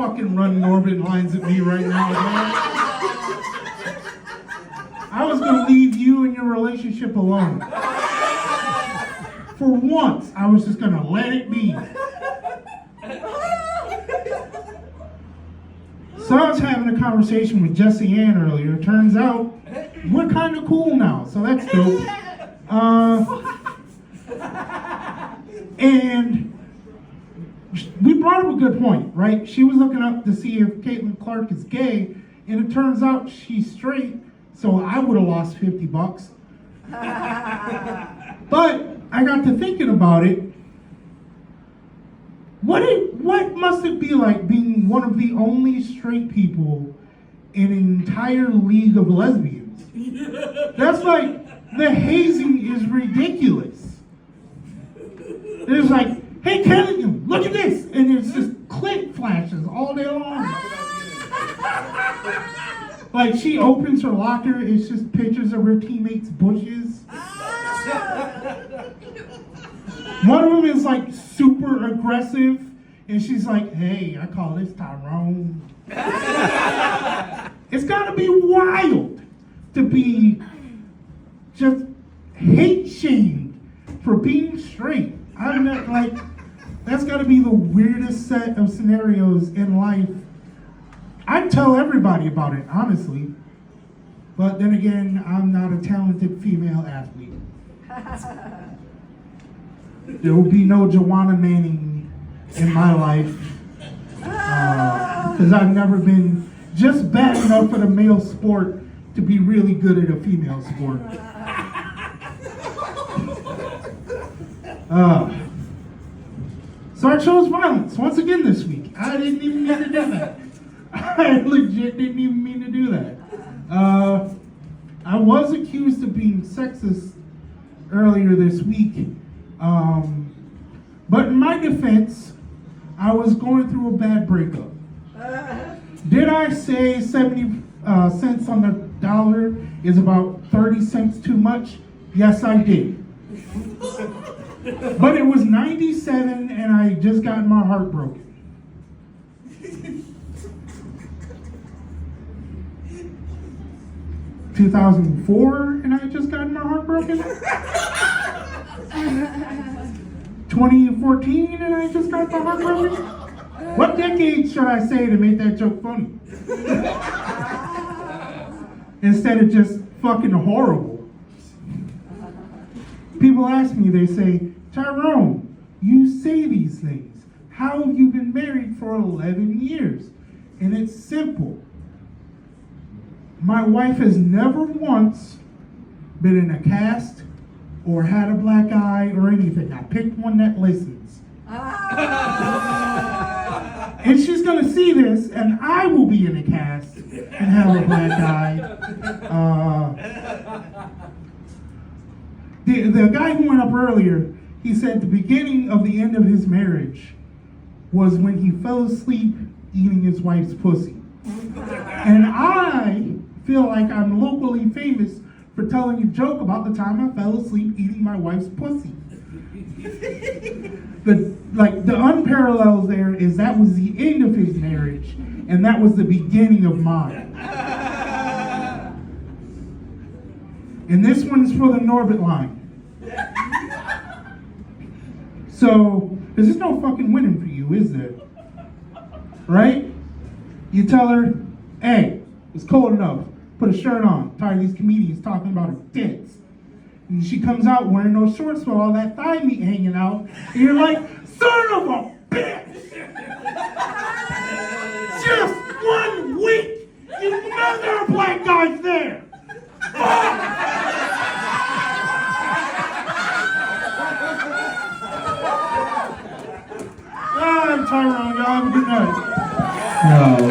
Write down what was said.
fucking run Norbit lines at me right now, man. I was gonna leave you and your relationship alone. For once, I was just gonna let it be. So I was having a conversation with Jessie Ann earlier. Turns out we're kind of cool now, so that's dope. And we brought up a good point, right? She was looking up to see if Caitlin Clark is gay, and it turns out she's straight, so I would have lost $50. But I got to thinking about it. What must it be like being one of the only straight people in an entire league of lesbians? That's like, the hazing is ridiculous. There's like, hey Kelly, look at this, and it's just clit flashes all day long. Like she opens her locker, it's just pictures of her teammates' bushes. One of them is like super aggressive, and she's like, hey, I call this Tyrone. It's gotta be wild to be just hate shamed for being straight. I'm not like, that's gotta be the weirdest set of scenarios in life. I'd tell everybody about it, honestly. But then again, I'm not a talented female athlete. There will be no Joanna Manning in my life. Because I've never been just bad enough at a male sport to be really good at a female sport. So I chose violence once again this week. I didn't even mean to do that. I legit didn't even mean to do that. I was accused of being sexist earlier this week. But in my defense, I was going through a bad breakup. Did I say 70 cents on the dollar is about 30 cents too much? Yes, I did. But it was 97 and I just got my heart broken. $2004 and I just got my heart broken. 2014 and I just got my heart broken. What decade should I say to make that joke funny? Instead of just fucking horrible. People ask me, they say, Tyrone, you say these things. How have you been married for 11 years? And it's simple. My wife has never once been in a cast or had a black eye or anything. I picked one that listens. And she's gonna see this, and I will be in a cast and have a black eye. The guy who went up earlier, he said the beginning of the end of his marriage was when he fell asleep eating his wife's pussy. And I feel like I'm locally famous for telling a joke about the time I fell asleep eating my wife's pussy. The unparalleled there is that was the end of his marriage, and that was the beginning of mine. And this one's for the Norbit line. So, there's just no fucking winning for you, is there? Right? You tell her, hey, it's cold enough. Put a shirt on. Tired of these comedians talking about her tits. And she comes out wearing those shorts with all that thigh meat hanging out. And you're like, son of a bitch! Just 1 week! You know there are black guys there! Fuck! I'm Tyrone, y'all have a good night. All right.